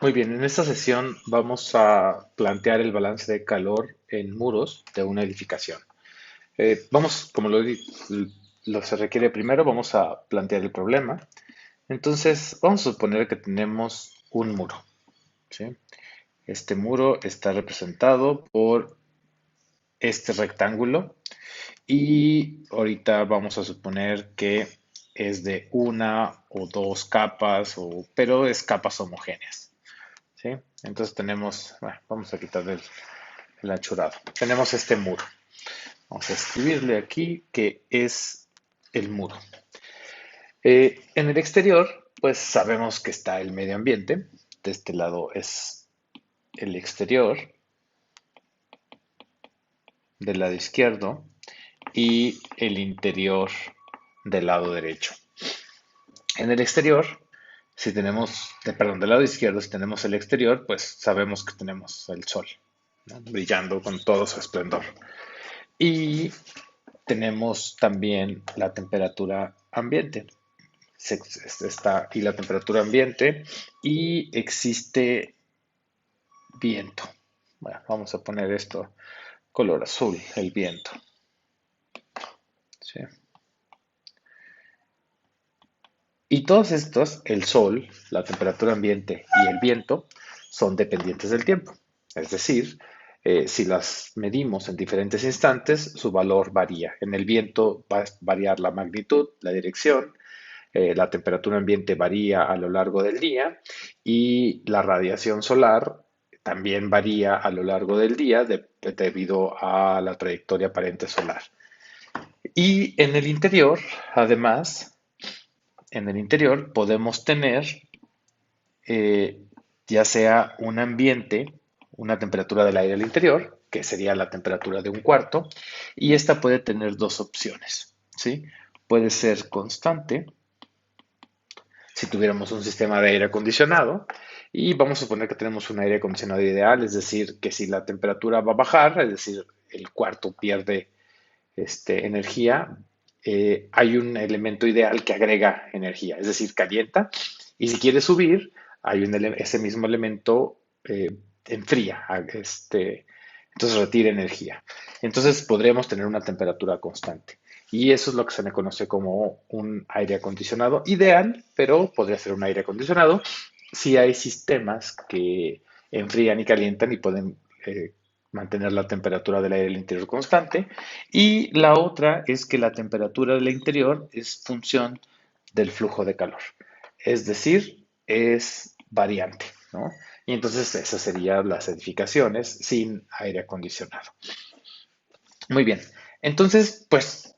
Muy bien, en esta sesión vamos a plantear el balance de calor en muros de una edificación. Como lo se requiere primero, vamos a plantear el problema. Entonces, vamos a suponer que tenemos un muro, ¿sí? Este muro está representado por este rectángulo y ahorita vamos a suponer que es de una o dos capas, pero es capas homogéneas, ¿sí? Entonces tenemos, bueno, vamos a quitar el achurado. Tenemos este muro. Vamos a escribirle aquí que es el muro. En el exterior, pues sabemos que está el medio ambiente. De este lado es el exterior, del lado izquierdo, y el interior del lado derecho. En el exterior, si tenemos, perdón, del lado izquierdo, si tenemos el exterior, pues sabemos que tenemos el sol, ¿no? Brillando con todo su esplendor. Y tenemos también la temperatura ambiente. Está aquí la temperatura ambiente y existe viento. Bueno, vamos a poner esto color azul, el viento. ¿Sí? Y todos estos, el sol, la temperatura ambiente y el viento, son dependientes del tiempo. Es decir, si las medimos en diferentes instantes, su valor varía. En el viento va a variar la magnitud, la dirección, la temperatura ambiente varía a lo largo del día y la radiación solar también varía a lo largo del día debido a la trayectoria aparente solar. Y en el interior, además, en el interior podemos tener eh, ya sea un ambiente, una temperatura del aire al interior, que sería la temperatura de un cuarto, y esta puede tener dos opciones, ¿sí? Puede ser constante si tuviéramos un sistema de aire acondicionado y vamos a suponer que tenemos un aire acondicionado ideal, es decir, que si la temperatura va a bajar, es decir, el cuarto pierde energía, hay un elemento ideal que agrega energía, es decir, calienta, y si quiere subir, ese mismo elemento enfría, entonces retira energía. Entonces podríamos tener una temperatura constante. Y eso es lo que se le conoce como un aire acondicionado ideal, pero podría ser un aire acondicionado si hay sistemas que enfrían y calientan y pueden mantener la temperatura del aire del interior constante. Y la otra es que la temperatura del interior es función del flujo de calor. Es decir, es variante, ¿no? Y entonces esas serían las edificaciones sin aire acondicionado. Muy bien. Entonces, pues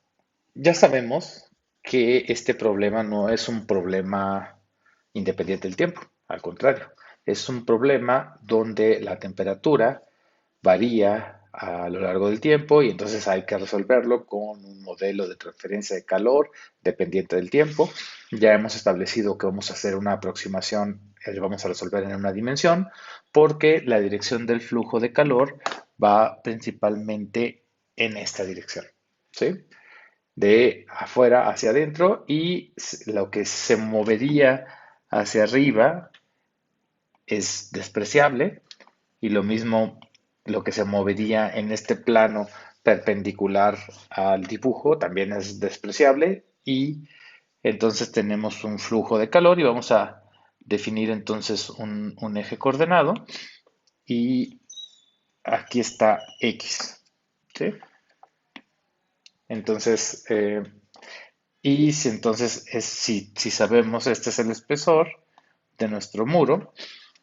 ya sabemos que este problema no es un problema independiente del tiempo, al contrario, es un problema donde la temperatura varía a lo largo del tiempo y entonces hay que resolverlo con un modelo de transferencia de calor dependiente del tiempo. Ya hemos establecido que vamos a hacer una aproximación, vamos a resolver en una dimensión, porque la dirección del flujo de calor va principalmente en esta dirección, ¿sí? De afuera hacia adentro y lo que se movería hacia arriba es despreciable y lo mismo lo que se movería en este plano perpendicular al dibujo también es despreciable y entonces tenemos un flujo de calor y vamos a definir entonces un eje coordenado y aquí está X, ¿sí? Entonces, y si entonces si sabemos este es el espesor de nuestro muro,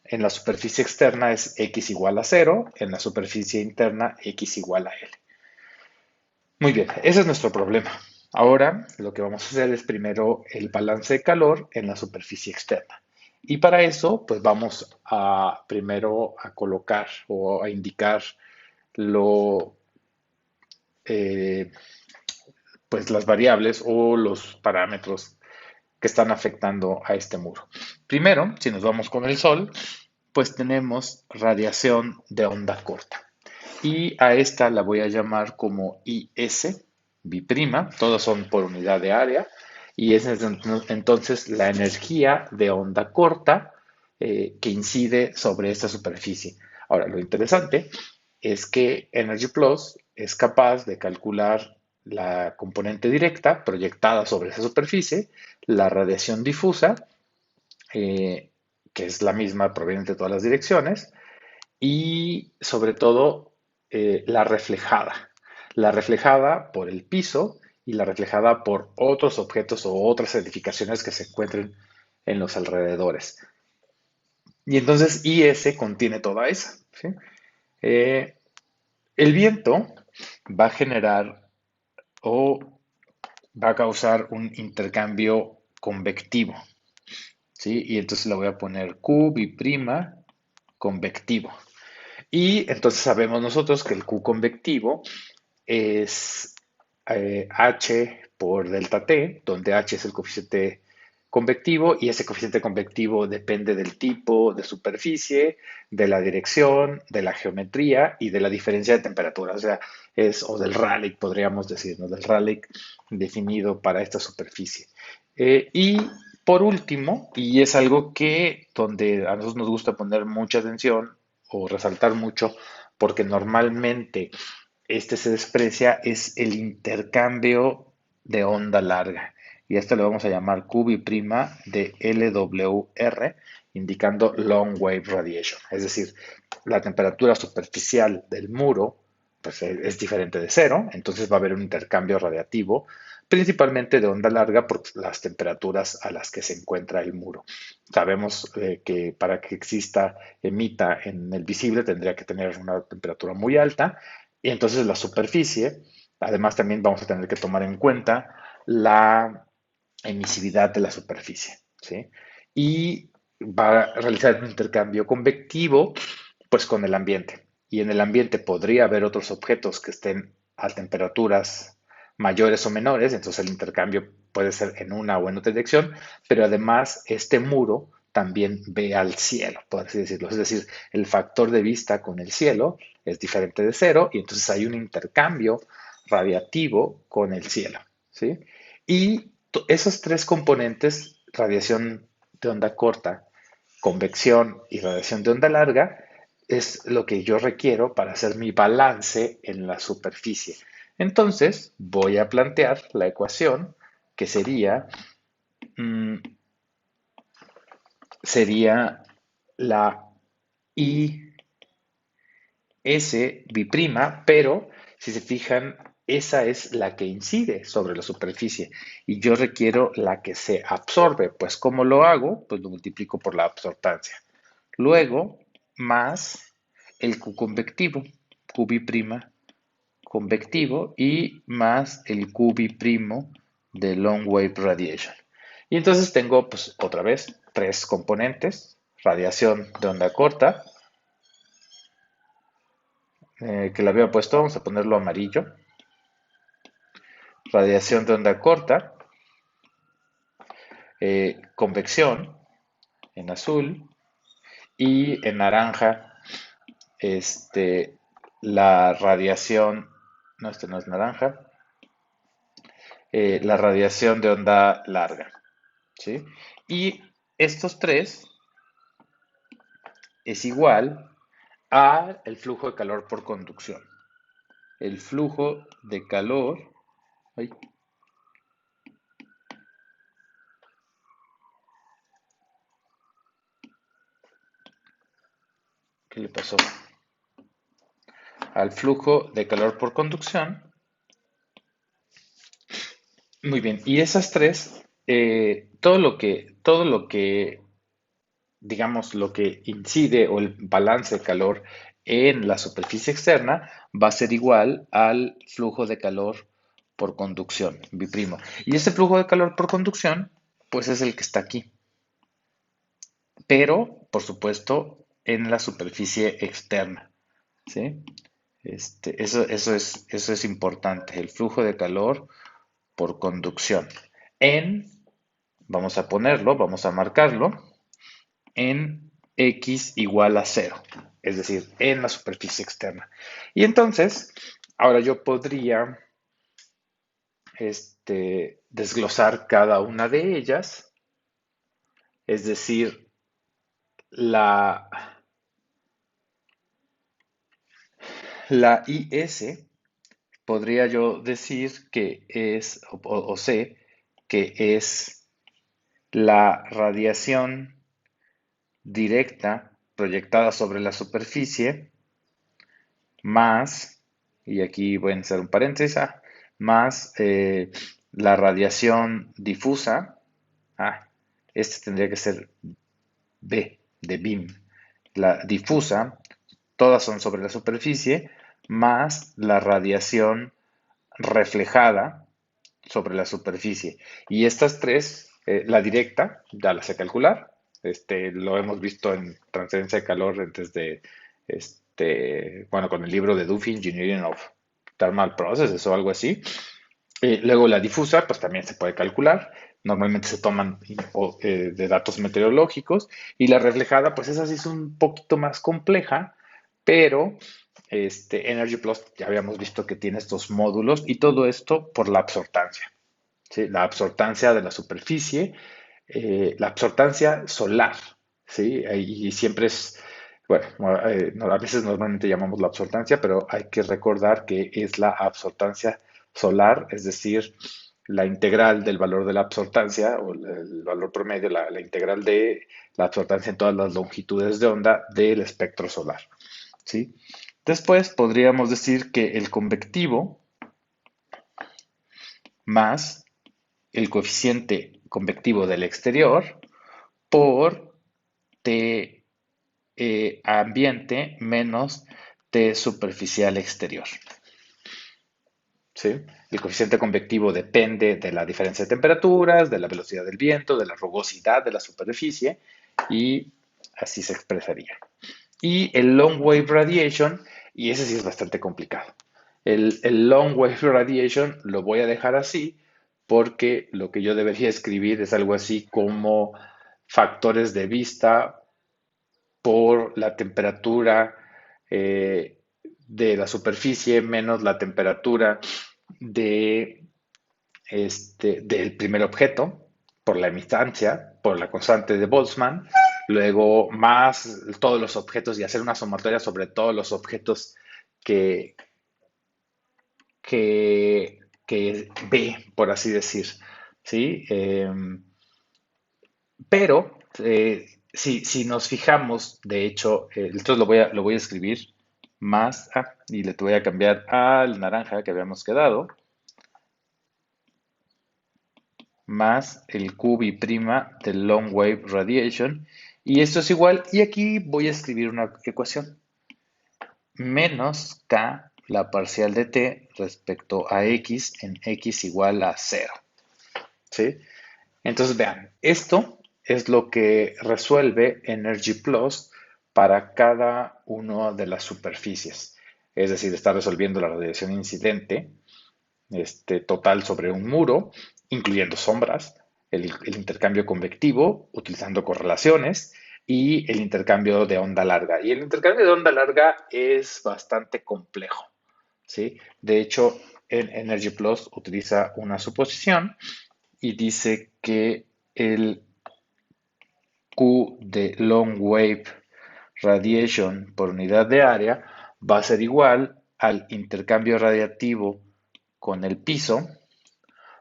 en la superficie externa es x igual a cero, en la superficie interna x igual a L. Muy bien, ese es nuestro problema. Ahora lo que vamos a hacer es primero el balance de calor en la superficie externa. Y para eso, pues vamos a primero a colocar o a indicar lo, eh, pues las variables o los parámetros que están afectando a este muro. Primero, si nos vamos con el sol, pues tenemos radiación de onda corta. Y a esta la voy a llamar como IS, biprima, todos son por unidad de área, y es entonces la energía de onda corta que incide sobre esta superficie. Ahora, lo interesante es que Energy Plus es capaz de calcular la componente directa proyectada sobre esa superficie, la radiación difusa, eh, que es la misma proveniente de todas las direcciones, y sobre todo la reflejada por el piso y la reflejada por otros objetos o otras edificaciones que se encuentren en los alrededores. Y entonces IS contiene toda esa, ¿sí? Eh, el viento va a generar o va a causar un intercambio convectivo, ¿sí? Y entonces le voy a poner Q biprima convectivo. Y entonces sabemos nosotros que el Q convectivo es H por delta T, donde H es el coeficiente convectivo y ese coeficiente convectivo depende del tipo de superficie, de la dirección, de la geometría y de la diferencia de temperatura. O sea, o del Rayleigh, podríamos decir, ¿no? Del Rayleigh definido para esta superficie. Y por último, y es algo que donde a nosotros nos gusta poner mucha atención o resaltar mucho, porque normalmente este se desprecia, es el intercambio de onda larga. Y esto le vamos a llamar QB' de LWR, indicando Long Wave Radiation. Es decir, la temperatura superficial del muro pues, es diferente de cero, entonces va a haber un intercambio radiativo, principalmente de onda larga por las temperaturas a las que se encuentra el muro. Sabemos que para que emita en el visible, tendría que tener una temperatura muy alta y entonces la superficie, además también vamos a tener que tomar en cuenta la emisividad de la superficie, ¿sí? Y va a realizar un intercambio convectivo, pues con el ambiente. Y en el ambiente podría haber otros objetos que estén a temperaturas mayores o menores, entonces el intercambio puede ser en una o en otra dirección, pero además este muro también ve al cielo, por así decirlo. Es decir, el factor de vista con el cielo es diferente de cero y entonces hay un intercambio radiativo con el cielo, ¿sí? Y esos tres componentes, radiación de onda corta, convección y radiación de onda larga, es lo que yo requiero para hacer mi balance en la superficie. Entonces, voy a plantear la ecuación que mm, sería la I S biprima, pero si se fijan, esa es la que incide sobre la superficie y yo requiero la que se absorbe. Pues ¿cómo lo hago? Pues lo multiplico por la absorbancia. Luego, más el Q convectivo, Q biprima convectivo y más el Q biprimo de long wave radiation. Y entonces tengo, pues otra vez, tres componentes, radiación de onda corta, que le había puesto, vamos a ponerlo amarillo, radiación de onda corta, convección en azul y en naranja este, la radiación, no, este no es naranja, la radiación de onda larga, ¿sí? Y estos tres es igual a el flujo de calor por conducción. El flujo de calor, ay, ¿qué le pasó? Al flujo de calor por conducción. Muy bien, y esas tres, digamos, lo que incide o el balance de calor en la superficie externa va a ser igual al flujo de calor por conducción, biprimo. Y ese flujo de calor por conducción, pues es el que está aquí, pero, por supuesto, en la superficie externa, ¿sí? Eso es importante, el flujo de calor por conducción. En, vamos a ponerlo, vamos a marcarlo, en x igual a cero, es decir, en la superficie externa. Y entonces, ahora yo podría desglosar cada una de ellas, es decir, La, la IS podría yo decir que es, o sé, que es la radiación directa proyectada sobre la superficie más, y aquí voy a hacer un paréntesis, más la radiación difusa. Este tendría que ser B, de beam. La difusa, todas son sobre la superficie, más la radiación reflejada sobre la superficie. Y estas tres, la directa, ya la sé calcular. Lo hemos visto en transferencia de calor desde, bueno, con el libro de Duffy, Engineering of Thermal Processes o algo así. Luego la difusa, pues también se puede calcular. Normalmente se toman de datos meteorológicos. Y la reflejada, pues esa sí es un poquito más compleja, pero Energy Plus ya habíamos visto que tiene estos módulos y todo esto por la absortancia. ¿Sí? La absortancia de la superficie, la absortancia solar, ¿sí? Y siempre es, bueno, a veces normalmente llamamos la absortancia, pero hay que recordar que es la absortancia solar, es decir, la integral del valor de la absortancia o el valor promedio, la integral de la absortancia en todas las longitudes de onda del espectro solar, ¿sí? Después podríamos decir que el convectivo más el coeficiente convectivo del exterior por T ambiente menos T superficial exterior. ¿Sí? El coeficiente convectivo depende de la diferencia de temperaturas, de la velocidad del viento, de la rugosidad de la superficie y así se expresaría. Y el long wave radiation, y ese sí es bastante complicado. El long wave radiation lo voy a dejar así porque lo que yo debería escribir es algo así como factores de vista por la temperatura de la superficie menos la temperatura de del primer objeto por la emitancia, por la constante de Boltzmann, luego más todos los objetos y hacer una sumatoria sobre todos los objetos que, que ve, por así decir. ¿Sí? Pero si nos fijamos, de hecho, entonces lo voy a escribir más, y le voy a cambiar al naranja que habíamos quedado, más el QB prima del long wave radiation. Y esto es igual, y aquí voy a escribir una ecuación, menos K, la parcial de T respecto a X en X igual a cero. ¿Sí? Entonces vean, esto es lo que resuelve Energy Plus para cada una de las superficies. Es decir, está resolviendo la radiación incidente total sobre un muro, incluyendo sombras, el intercambio convectivo utilizando correlaciones y el intercambio de onda larga. Y el intercambio de onda larga es bastante complejo, ¿sí? De hecho, en Energy Plus utiliza una suposición y dice que el Q de long wave radiation por unidad de área va a ser igual al intercambio radiativo con el piso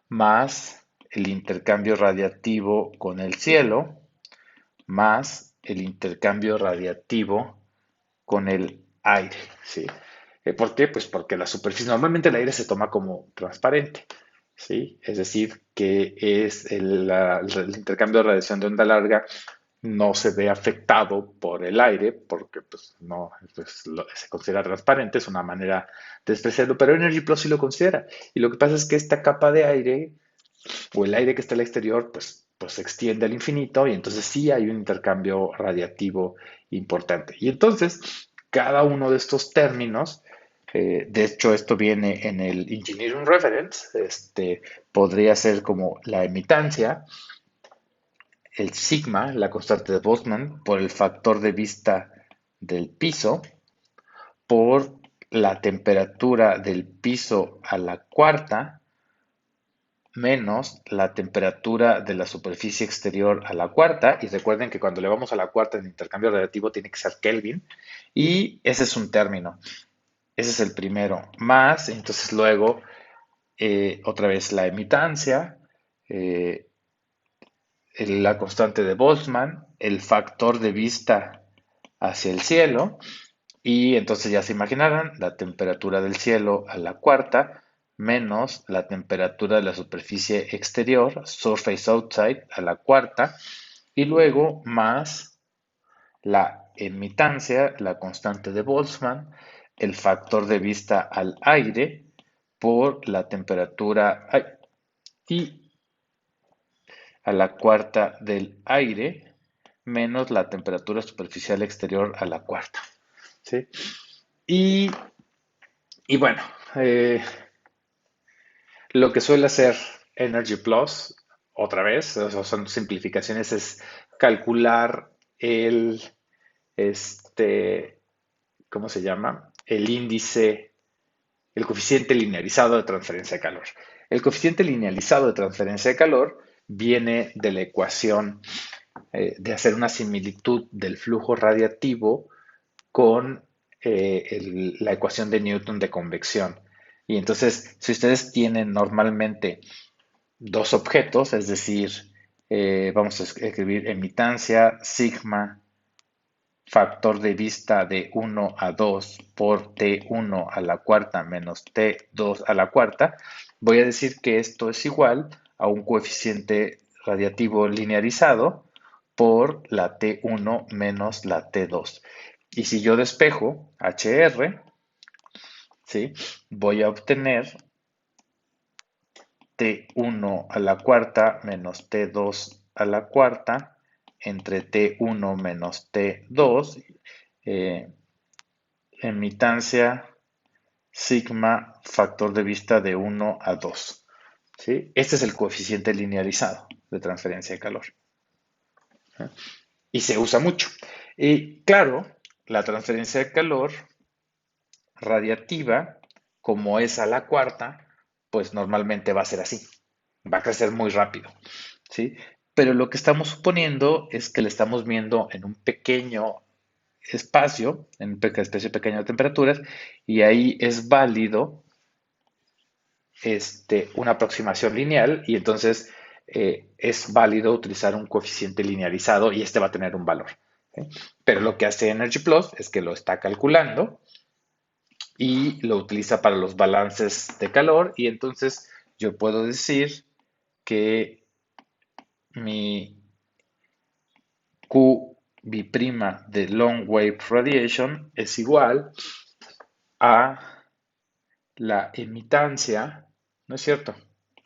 más el intercambio radiativo con el cielo, más el intercambio radiativo con el aire, ¿sí? ¿Por qué? Pues porque la superficie, normalmente el aire se toma como transparente, ¿sí? Es decir, que es el intercambio de radiación de onda larga no se ve afectado por el aire, porque pues no pues, se considera transparente, es una manera de expresarlo, pero Energy Plus sí lo considera. Y lo que pasa es que esta capa de aire o el aire que está al exterior, pues se extiende al infinito y entonces sí hay un intercambio radiativo importante. Y entonces, cada uno de estos términos, de hecho esto viene en el Engineering Reference, podría ser como la emitancia, el sigma, la constante de Boltzmann, por el factor de vista del piso, por la temperatura del piso a la cuarta, menos la temperatura de la superficie exterior a la cuarta. Y recuerden que cuando le vamos a la cuarta en intercambio radiativo tiene que ser Kelvin. Y ese es un término. Ese es el primero. Más, entonces luego, otra vez la emitancia, eh, la constante de Boltzmann, el factor de vista hacia el cielo. Y entonces ya se imaginarán la temperatura del cielo a la cuarta menos la temperatura de la superficie exterior, surface outside, a la cuarta, y luego más la emitancia, la constante de Boltzmann, el factor de vista al aire por la temperatura y a la cuarta del aire menos la temperatura superficial exterior a la cuarta. ¿Sí? Y, y bueno, eh, lo que suele hacer Energy Plus, otra vez, o sea, son simplificaciones, es calcular este, ¿cómo se llama? El índice, el coeficiente linearizado de transferencia de calor. El coeficiente linealizado de transferencia de calor viene de la ecuación de hacer una similitud del flujo radiativo con la ecuación de Newton de convección. Y entonces, si ustedes tienen normalmente dos objetos, es decir, vamos a escribir emitancia, sigma, factor de vista de 1 a 2 por T1 a la cuarta menos T2 a la cuarta, voy a decir que esto es igual a un coeficiente radiativo linearizado por la T1 menos la T2. Y si yo despejo HR, ¿sí? Voy a obtener T1 a la cuarta menos T2 a la cuarta entre T1 menos T2, eh, emitancia, sigma, factor de vista de 1 a 2. ¿Sí? Este es el coeficiente linearizado de transferencia de calor. ¿Eh? Y se usa mucho. Y claro, la transferencia de calor radiativa, como es a la cuarta, pues normalmente va a ser así. Va a crecer muy rápido. ¿Sí? Pero lo que estamos suponiendo es que le estamos viendo en un pequeño espacio, en una especie pequeña de temperaturas, y ahí es válido una aproximación lineal, y entonces es válido utilizar un coeficiente linearizado y este va a tener un valor. ¿Sí? Pero lo que hace Energy Plus es que lo está calculando y lo utiliza para los balances de calor, y entonces yo puedo decir que mi Q B'P de Long Wave Radiation es igual a la emitancia, ¿no es cierto?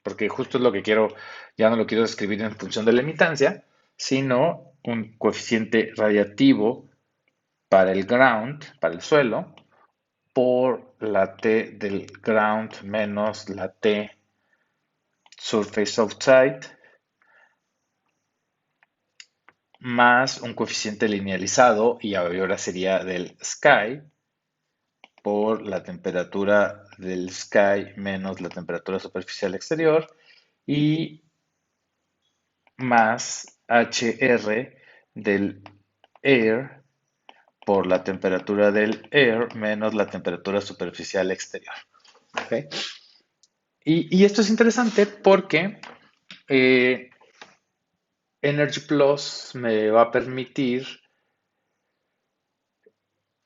Porque justo es lo que quiero, ya no lo quiero escribir en función de la emitancia, sino un coeficiente radiativo para el ground, para el suelo, por la T del ground menos la T surface outside, más un coeficiente linealizado, y ahora sería del sky, por la temperatura del sky menos la temperatura superficial exterior, y más HR del air por la temperatura del air menos la temperatura superficial exterior. ¿Ok? Y esto es interesante porque eh, Energy Plus me va a permitir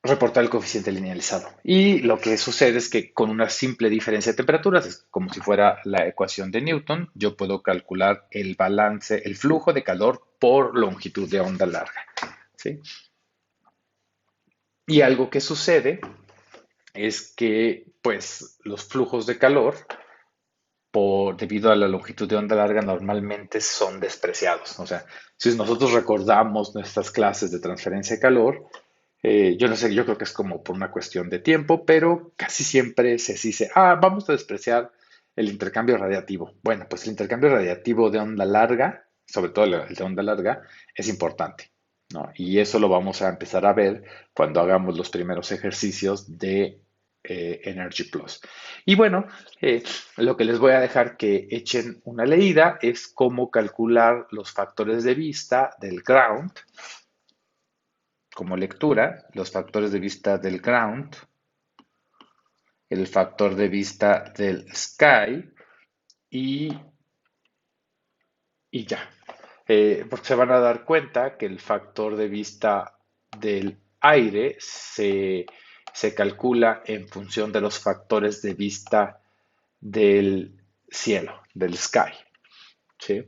reportar el coeficiente linealizado. Y lo que sucede es que con una simple diferencia de temperaturas, es como si fuera la ecuación de Newton, yo puedo calcular el balance, el flujo de calor por longitud de onda larga. ¿Sí? Y algo que sucede es que, pues, los flujos de calor, debido a la longitud de onda larga, normalmente son despreciados. O sea, si nosotros recordamos nuestras clases de transferencia de calor, yo no sé, yo creo que es como por una cuestión de tiempo, pero casi siempre se dice, vamos a despreciar el intercambio radiativo. Bueno, pues el intercambio radiativo de onda larga, sobre todo el de onda larga, es importante, ¿no? Y eso lo vamos a empezar a ver cuando hagamos los primeros ejercicios de Energy Plus. Y bueno, lo que les voy a dejar que echen una leída es cómo calcular los factores de vista del ground como lectura, los factores de vista del ground, el factor de vista del sky y, y ya. Porque se van a dar cuenta que el factor de vista del aire se calcula en función de los factores de vista del cielo, del sky. ¿Sí?